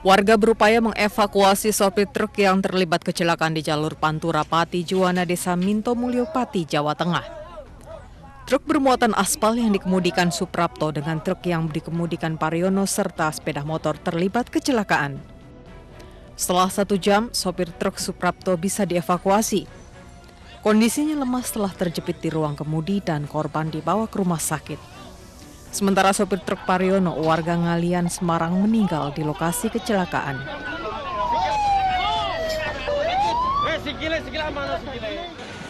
Warga berupaya mengevakuasi sopir truk yang terlibat kecelakaan di jalur Pantura Pati Juwana, Desa Minto Mulyo Pati, Jawa Tengah. Truk bermuatan aspal yang dikemudikan Suprapto dengan truk yang dikemudikan Pariono serta sepeda motor terlibat kecelakaan. Setelah 1 jam, sopir truk Suprapto bisa dievakuasi. Kondisinya lemah setelah terjepit di ruang kemudi dan korban dibawa ke rumah sakit. Sementara sopir truk Pariono, warga Ngalian, Semarang, meninggal di lokasi kecelakaan.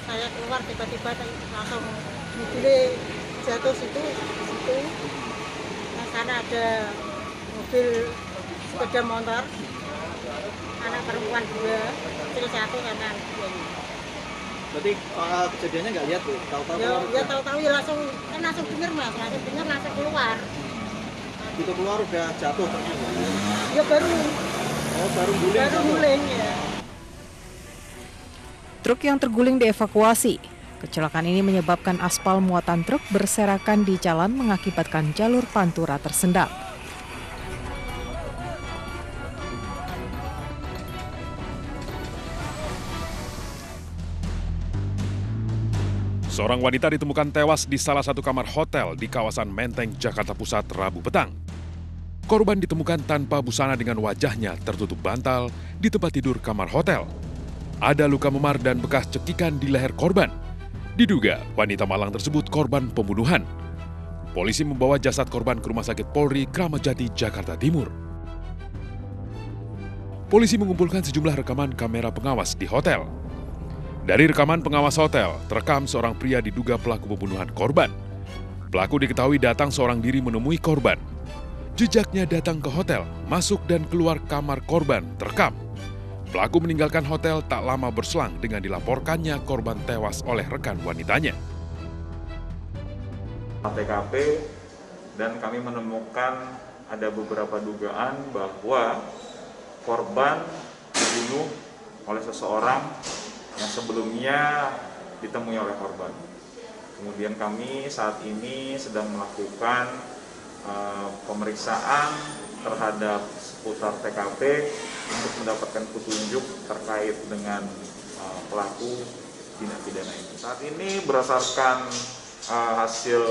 Saya keluar tiba-tiba langsung mobilnya jatuh situ. Nah, sana ada mobil sepeda motor, anak perempuan 2, kecil 1 sama ini. Berarti kejadiannya nggak lihat tuh? Tahu-tahu? Ya tahu-tahu ya langsung dengar mas, langsung keluar. Itu keluar udah jatuh? Ya baru guling? Baru guling ya. Truk yang terguling dievakuasi. Kecelakaan ini menyebabkan aspal muatan truk berserakan di jalan mengakibatkan jalur Pantura tersendat. Seorang wanita ditemukan tewas di salah satu kamar hotel di kawasan Menteng, Jakarta Pusat, Rabu petang. Korban ditemukan tanpa busana dengan wajahnya tertutup bantal di tempat tidur kamar hotel. Ada luka memar dan bekas cekikan di leher korban. Diduga wanita malang tersebut korban pembunuhan. Polisi membawa jasad korban ke Rumah Sakit Polri Kramat Jati, Jakarta Timur. Polisi mengumpulkan sejumlah rekaman kamera pengawas di hotel. Dari rekaman pengawas hotel, terekam seorang pria diduga pelaku pembunuhan korban. Pelaku diketahui datang seorang diri menemui korban. Jejaknya datang ke hotel, masuk dan keluar kamar korban terekam. Pelaku meninggalkan hotel tak lama berselang dengan dilaporkannya korban tewas oleh rekan wanitanya. TKP dan kami menemukan ada beberapa dugaan bahwa korban dibunuh oleh seseorang yang sebelumnya ditemui oleh korban. Kemudian kami saat ini sedang melakukan pemeriksaan terhadap seputar TKP untuk mendapatkan petunjuk terkait dengan pelaku tindak pidana ini. Saat ini berdasarkan hasil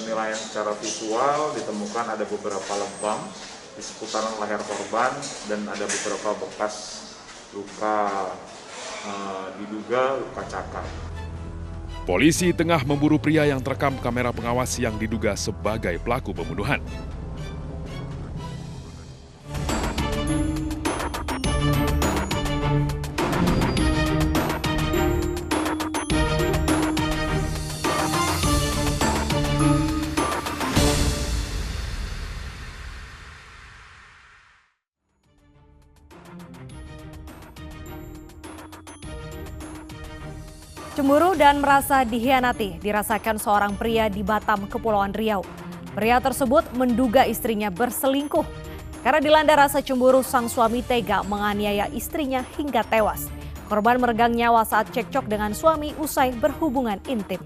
penilaian secara visual ditemukan ada beberapa lebam di seputaran leher korban dan ada beberapa bekas luka diduga luka cakar. Polisi tengah memburu pria yang terekam kamera pengawas yang diduga sebagai pelaku pembunuhan. Cemburu dan merasa dikhianati dirasakan seorang pria di Batam, Kepulauan Riau. Pria tersebut menduga istrinya berselingkuh. Karena dilanda rasa cemburu, sang suami tega menganiaya istrinya hingga tewas. Korban meregang nyawa saat cekcok dengan suami usai berhubungan intim.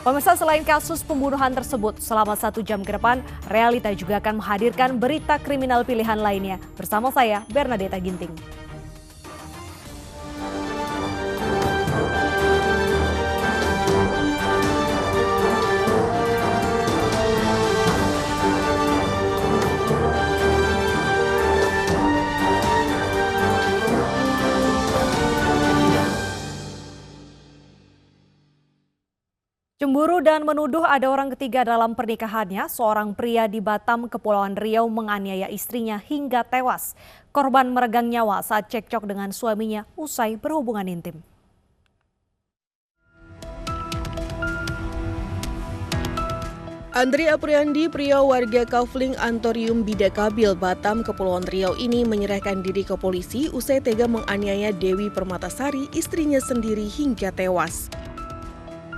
Pemirsa, selain kasus pembunuhan tersebut, selama 1 jam ke depan, Realita juga akan menghadirkan berita kriminal pilihan lainnya. Bersama saya, Bernadetta Ginting. Cemburu dan menuduh ada orang ketiga dalam pernikahannya, seorang pria di Batam, Kepulauan Riau menganiaya istrinya hingga tewas. Korban meregang nyawa saat cekcok dengan suaminya usai berhubungan intim. Andri Apriandi, pria warga Kafling Antorium Bidakabil, Batam, Kepulauan Riau ini menyerahkan diri ke polisi usai tega menganiaya Dewi Permatasari, istrinya sendiri hingga tewas.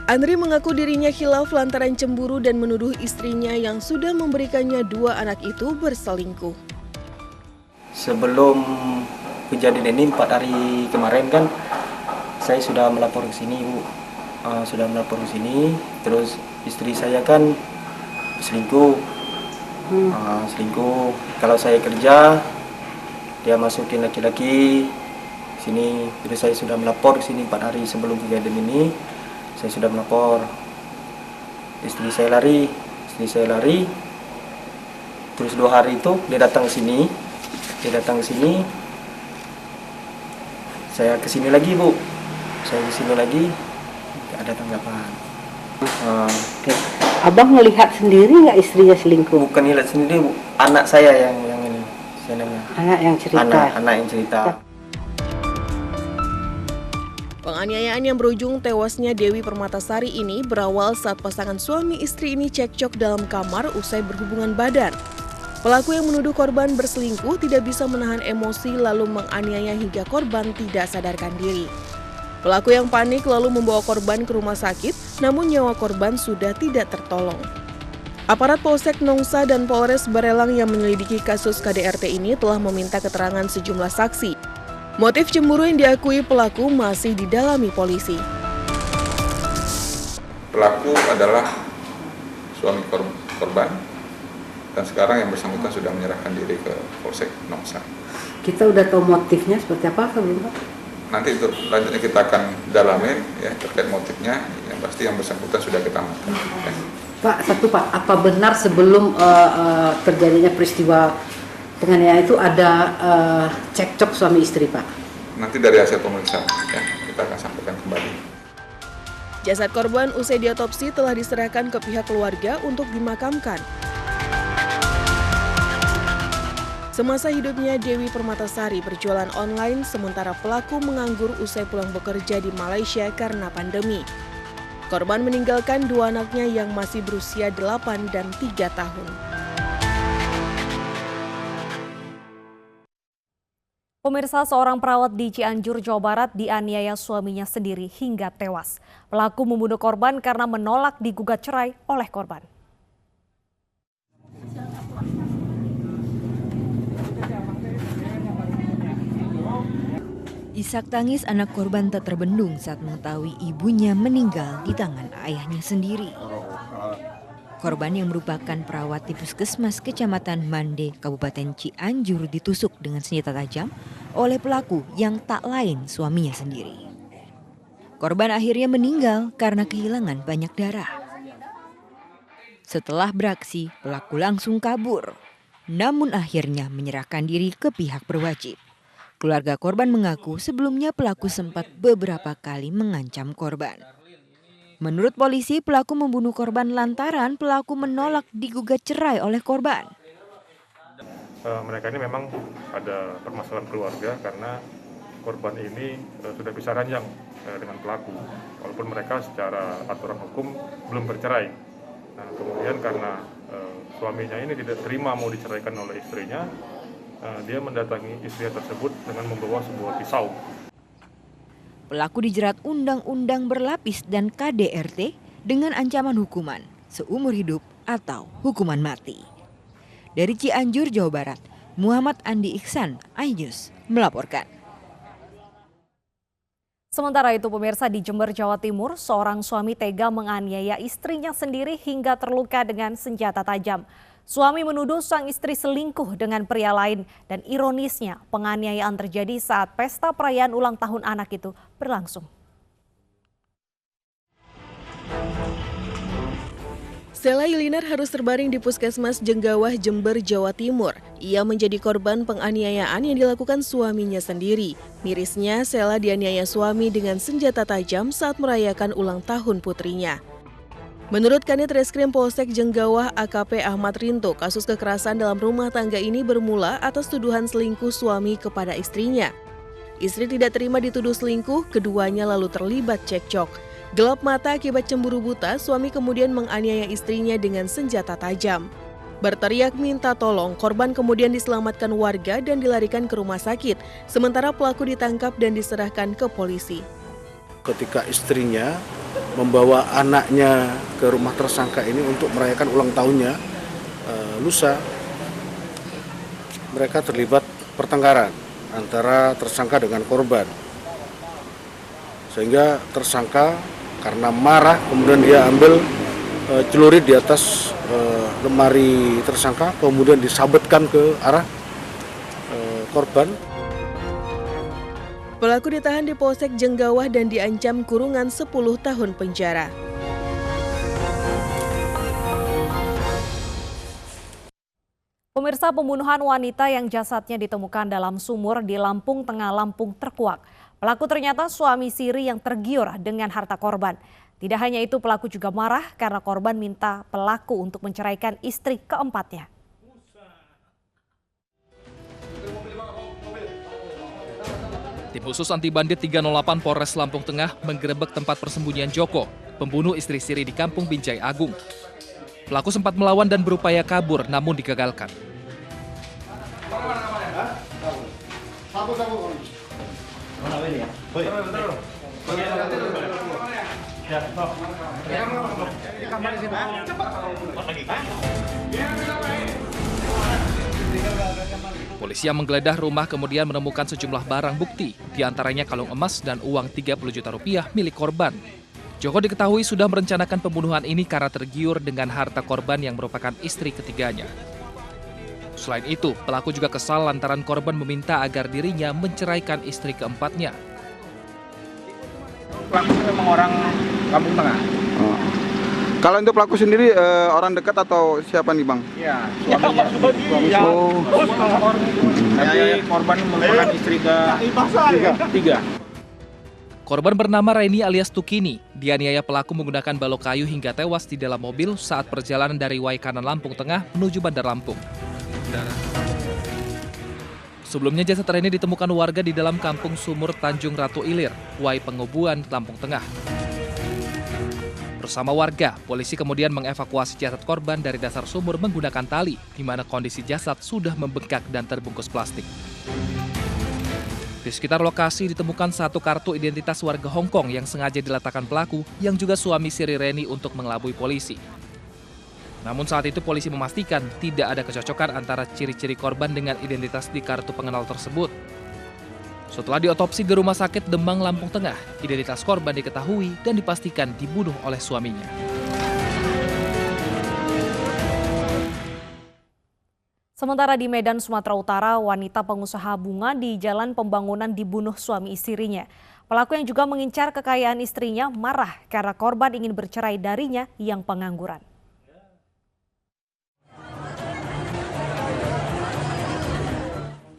Andri mengaku dirinya khilaf lantaran cemburu dan menuduh istrinya yang sudah memberikannya 2 anak itu berselingkuh. Sebelum kejadian ini 4 hari kemarin kan saya sudah melapor ke sini, Bu. sudah melapor ke sini. Terus istri saya kan selingkuh. Selingkuh. Kalau saya kerja, dia masukin laki-laki sini. Jadi saya sudah melapor ke sini 4 hari sebelum kejadian ini. Saya sudah melapor. Istri saya lari. Terus 2 hari itu dia datang ke sini. Saya kesini lagi, Bu. Nggak ada tanggapan. Abang melihat sendiri nggak istrinya selingkuh? Bukan lihat sendiri, Bu. Anak saya yang ini. Saya nanya. Anak yang cerita. Anak yang cerita. Penganiayaan yang berujung tewasnya Dewi Permatasari ini berawal saat pasangan suami istri ini cekcok dalam kamar usai berhubungan badan. Pelaku yang menuduh korban berselingkuh tidak bisa menahan emosi lalu menganiaya hingga korban tidak sadarkan diri. Pelaku yang panik lalu membawa korban ke rumah sakit, namun nyawa korban sudah tidak tertolong. Aparat Polsek Nongsa dan Polres Barelang yang menyelidiki kasus KDRT ini telah meminta keterangan sejumlah saksi. Motif cemburu yang diakui pelaku masih didalami polisi. Pelaku adalah suami korban dan sekarang yang bersangkutan sudah menyerahkan diri ke Polsek Nongsa. Kita udah tahu motifnya seperti apa belum, Pak? Nanti itu lanjutnya kita akan dalami ya terkait motifnya. Yang pasti yang bersangkutan sudah kita amankan. Ya. Pak, apa benar sebelum terjadinya peristiwa penganiayaan itu ada cekcok suami istri, Pak? Nanti dari hasil pemeriksaan ya kita akan sampaikan kembali. Jasad korban usai diotopsi telah diserahkan ke pihak keluarga untuk dimakamkan. Semasa hidupnya, Dewi Permatasari berjualan online sementara pelaku menganggur usai pulang bekerja di Malaysia karena pandemi. Korban meninggalkan 2 anaknya yang masih berusia 8 dan 3 tahun. Pemirsa, seorang perawat di Cianjur, Jawa Barat dianiaya suaminya sendiri hingga tewas. Pelaku membunuh korban karena menolak digugat cerai oleh korban. Isak tangis anak korban tak terbendung saat mengetahui ibunya meninggal di tangan ayahnya sendiri. Korban yang merupakan perawat di Puskesmas Kecamatan Mande, Kabupaten Cianjur ditusuk dengan senjata tajam oleh pelaku yang tak lain suaminya sendiri. Korban akhirnya meninggal karena kehilangan banyak darah. Setelah beraksi, pelaku langsung kabur, namun akhirnya menyerahkan diri ke pihak berwajib. Keluarga korban mengaku sebelumnya pelaku sempat beberapa kali mengancam korban. Menurut polisi, pelaku membunuh korban lantaran pelaku menolak digugat cerai oleh korban. Mereka ini memang ada permasalahan keluarga karena korban ini sudah bisa ranjang dengan pelaku. Walaupun mereka secara aturan hukum belum bercerai. Nah, kemudian karena suaminya ini tidak terima mau diceraikan oleh istrinya, dia mendatangi istri tersebut dengan membawa sebuah pisau. Pelaku dijerat undang-undang berlapis dan KDRT dengan ancaman hukuman seumur hidup atau hukuman mati. Dari Cianjur, Jawa Barat, Muhammad Andi Iksan, iNews melaporkan. Sementara itu, pemirsa, di Jember, Jawa Timur, seorang suami tega menganiaya istrinya sendiri hingga terluka dengan senjata tajam. Suami menuduh sang istri selingkuh dengan pria lain dan ironisnya penganiayaan terjadi saat pesta perayaan ulang tahun anak itu berlangsung. Stella Yulinar harus terbaring di Puskesmas Jenggawah, Jember, Jawa Timur. Ia menjadi korban penganiayaan yang dilakukan suaminya sendiri. Mirisnya, Stella dianiaya suami dengan senjata tajam saat merayakan ulang tahun putrinya. Menurut Kanit Reskrim Polsek Jenggawah AKP Ahmad Rinto, kasus kekerasan dalam rumah tangga ini bermula atas tuduhan selingkuh suami kepada istrinya. Istri tidak terima dituduh selingkuh, keduanya lalu terlibat cekcok. Gelap mata akibat cemburu buta, suami kemudian menganiaya istrinya dengan senjata tajam. Berteriak minta tolong, korban kemudian diselamatkan warga dan dilarikan ke rumah sakit, sementara pelaku ditangkap dan diserahkan ke polisi. Ketika istrinya membawa anaknya ke rumah tersangka ini untuk merayakan ulang tahunnya lusa, mereka terlibat pertengkaran antara tersangka dengan korban, sehingga tersangka Karena marah, kemudian dia ambil celurit di atas lemari tersangka, kemudian disabetkan ke arah korban. Pelaku ditahan di Polsek Jenggawah dan diancam kurungan 10 tahun penjara. Pemirsa, pembunuhan wanita yang jasadnya ditemukan dalam sumur di Lampung Tengah, Lampung terkuak. Pelaku ternyata suami siri yang tergiur dengan harta korban. Tidak hanya itu, pelaku juga marah karena korban minta pelaku untuk menceraikan istri keempatnya. Tim khusus anti bandit 308 Polres Lampung Tengah menggerebek tempat persembunyian Joko, pembunuh istri siri di Kampung Binjai Agung. Pelaku sempat melawan dan berupaya kabur, namun digagalkan. Polisi yang menggeledah rumah kemudian menemukan sejumlah barang bukti, diantaranya kalung emas dan uang 30 juta rupiah milik korban. Joko diketahui sudah merencanakan pembunuhan ini karena tergiur dengan harta korban yang merupakan istri ketiganya. Selain itu, pelaku juga kesal lantaran korban meminta agar dirinya menceraikan istri keempatnya. Pelaku memang orang Lampung Tengah. Oh. Kalau untuk pelaku sendiri orang dekat atau siapa nih, Bang? Iya, suaminya. Oh. Nanti korban merupakan istri ketiga. Korban bernama Raini alias Tukini dianiaya pelaku menggunakan balok kayu hingga tewas di dalam mobil saat perjalanan dari Waikanan Lampung Tengah menuju Bandar Lampung. Sebelumnya jasad Raini ditemukan warga di dalam kampung Sumur Tanjung Ratu Ilir, Wai Pengobuan, Lampung Tengah. Bersama warga, polisi kemudian mengevakuasi jasad korban dari dasar sumur menggunakan tali, di mana kondisi jasad sudah membengkak dan terbungkus plastik. Di sekitar lokasi ditemukan satu kartu identitas warga Hong Kong yang sengaja diletakkan pelaku yang juga suami siri Reni untuk mengelabui polisi. Namun saat itu polisi memastikan tidak ada kecocokan antara ciri-ciri korban dengan identitas di kartu pengenal tersebut. Setelah diotopsi di Rumah Sakit Demang, Lampung Tengah, identitas korban diketahui dan dipastikan dibunuh oleh suaminya. Sementara di Medan, Sumatera Utara, wanita pengusaha bunga di Jalan Pembangunan dibunuh suami istrinya. Pelaku yang juga mengincar kekayaan istrinya marah karena korban ingin bercerai darinya yang pengangguran.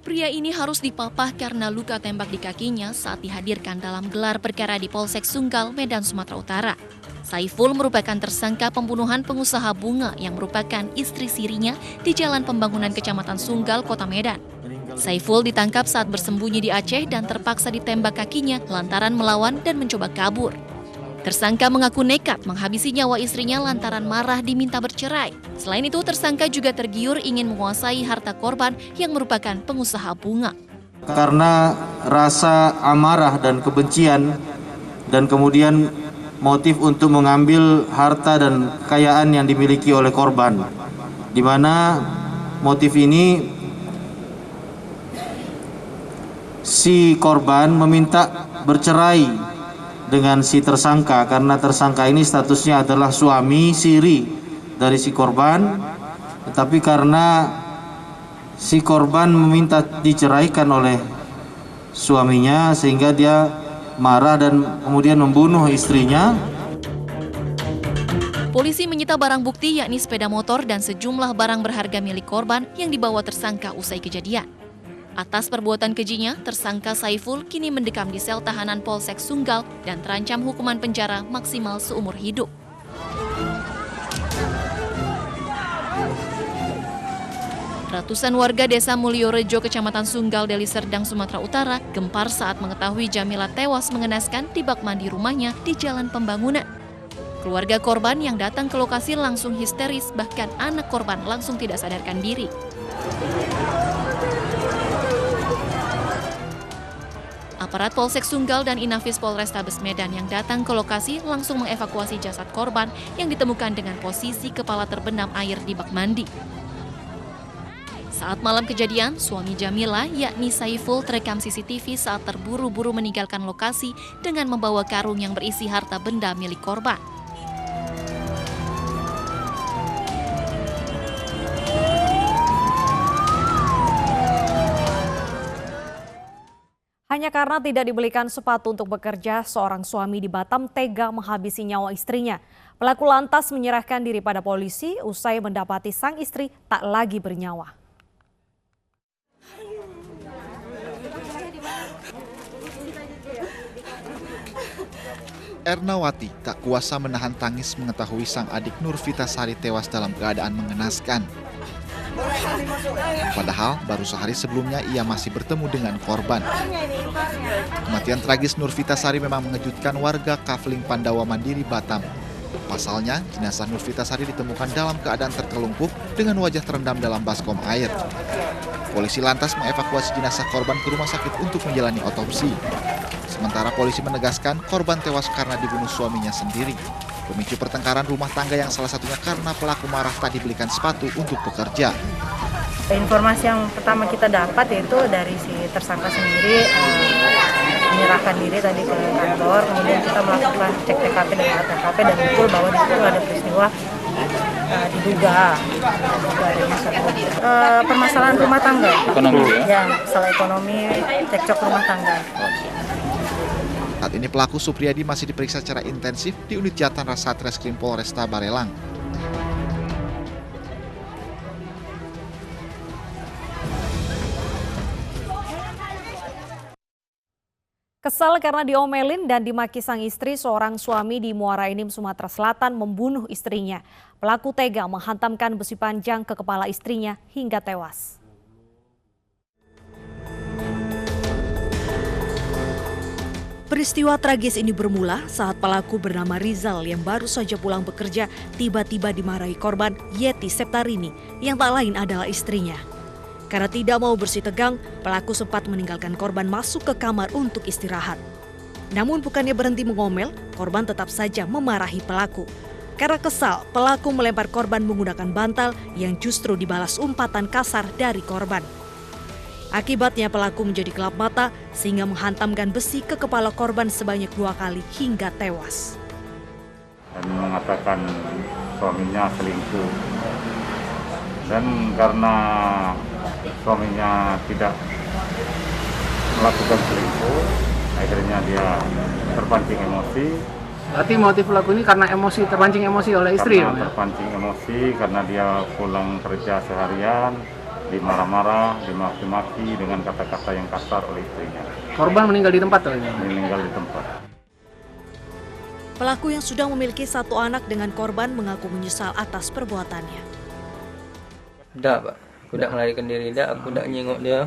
Pria ini harus dipapah karena luka tembak di kakinya saat dihadirkan dalam gelar perkara di Polsek Sunggal, Medan, Sumatera Utara. Saiful merupakan tersangka pembunuhan pengusaha bunga yang merupakan istri sirinya di Jalan Pembangunan Kecamatan Sunggal, Kota Medan. Saiful ditangkap saat bersembunyi di Aceh dan terpaksa ditembak kakinya lantaran melawan dan mencoba kabur. Tersangka mengaku nekat menghabisi nyawa istrinya lantaran marah diminta bercerai. Selain itu, tersangka juga tergiur ingin menguasai harta korban yang merupakan pengusaha bunga. Karena rasa amarah dan kebencian dan kemudian motif untuk mengambil harta dan kekayaan yang dimiliki oleh korban, di mana motif ini si korban meminta bercerai dengan si tersangka karena tersangka ini statusnya adalah suami siri dari si korban, tetapi karena si korban meminta diceraikan oleh suaminya sehingga dia marah dan kemudian membunuh istrinya. Polisi menyita barang bukti yakni sepeda motor dan sejumlah barang berharga milik korban yang dibawa tersangka usai kejadian. Atas perbuatan kejinya, tersangka Saiful kini mendekam di sel tahanan Polsek Sunggal dan terancam hukuman penjara maksimal seumur hidup. Ratusan warga desa Mulyorejo, Kecamatan Sunggal, Deli Serdang, Sumatera Utara gempar saat mengetahui Jamila tewas mengenaskan di bak mandi rumahnya di Jalan Pembangunan. Keluarga korban yang datang ke lokasi langsung histeris, bahkan anak korban langsung tidak sadarkan diri. Aparat Polsek Sunggal dan Inafis Polrestabes Medan yang datang ke lokasi langsung mengevakuasi jasad korban yang ditemukan dengan posisi kepala terbenam air di bak mandi. Saat malam kejadian, suami Jamila yakni Saiful terekam CCTV saat terburu-buru meninggalkan lokasi dengan membawa karung yang berisi harta benda milik korban. Hanya karena tidak dibelikan sepatu untuk bekerja, seorang suami di Batam tega menghabisi nyawa istrinya. Pelaku lantas menyerahkan diri pada polisi usai mendapati sang istri tak lagi bernyawa. Ernawati tak kuasa menahan tangis mengetahui sang adik Nurvitasari tewas dalam keadaan mengenaskan. Padahal baru sehari sebelumnya ia masih bertemu dengan korban. Kematian tragis Nurvitasari memang mengejutkan warga Kafling Pandawa Mandiri Batam. Pasalnya, jenazah Nurvitasari ditemukan dalam keadaan terkelungkup dengan wajah terendam dalam baskom air. Polisi lantas mengevakuasi jenazah korban ke rumah sakit untuk menjalani otopsi. Sementara polisi menegaskan korban tewas karena dibunuh suaminya sendiri. Pemicu pertengkaran rumah tangga yang salah satunya karena pelaku marah tak dibelikan sepatu untuk bekerja. Informasi yang pertama kita dapat yaitu dari si tersangka sendiri menyerahkan diri tadi ke kantor, kemudian kita melakukan cek TKP dengan ATKP dan betul bahwa di situ ada peristiwa diduga permasalahan rumah tangga. Ekonomi ya, masalah ekonomi, cekcok rumah tangga. Saat ini pelaku Supriyadi masih diperiksa secara intensif di unit Jatan Satreskrim Polresta Barelang. Kesal karena diomelin dan dimaki sang istri, seorang suami di Muara Enim, Sumatera Selatan membunuh istrinya. Pelaku tega menghantamkan besi panjang ke kepala istrinya hingga tewas. Peristiwa tragis ini bermula saat pelaku bernama Rizal yang baru saja pulang bekerja tiba-tiba dimarahi korban Yeti Septarini yang tak lain adalah istrinya. Karena tidak mau bersih tegang, pelaku sempat meninggalkan korban masuk ke kamar untuk istirahat. Namun bukannya berhenti mengomel, korban tetap saja memarahi pelaku. Karena kesal, pelaku melempar korban menggunakan bantal yang justru dibalas umpatan kasar dari korban. Akibatnya pelaku menjadi gelap mata sehingga menghantamkan besi ke kepala korban sebanyak 2 kali hingga tewas. Dan mengatakan suaminya selingkuh. Dan karena suaminya tidak melakukan selingkuh, akhirnya dia terpancing emosi. Berarti motif pelaku ini karena emosi, terpancing emosi oleh istri ya? Terpancing emosi karena dia pulang kerja seharian, dimarah-marah, dimaki-maki dengan kata-kata yang kasar oleh istrinya. Korban meninggal di tempat atau meninggal di tempat. Pelaku yang sudah memiliki 1 anak dengan korban mengaku menyesal atas perbuatannya. Tidak, Pak. Aku tidak melarikan diri, aku tidak nyengok dia.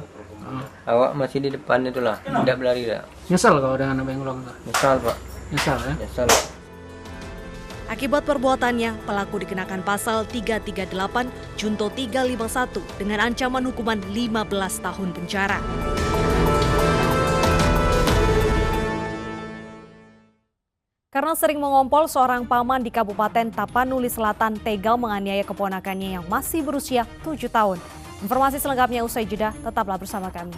Awak masih di depan itulah, tidak berlari dah. Nyesal kalau dengan apa yang ulang? Nyesal, Pak. Nyesal ya? Nyesal. Akibat perbuatannya, pelaku dikenakan pasal 338 Junto 351 dengan ancaman hukuman 15 tahun penjara. Karena sering mengompol, seorang paman di Kabupaten Tapanuli Selatan tega menganiaya keponakannya yang masih berusia 7 tahun. Informasi selengkapnya usai jeda, tetaplah bersama kami.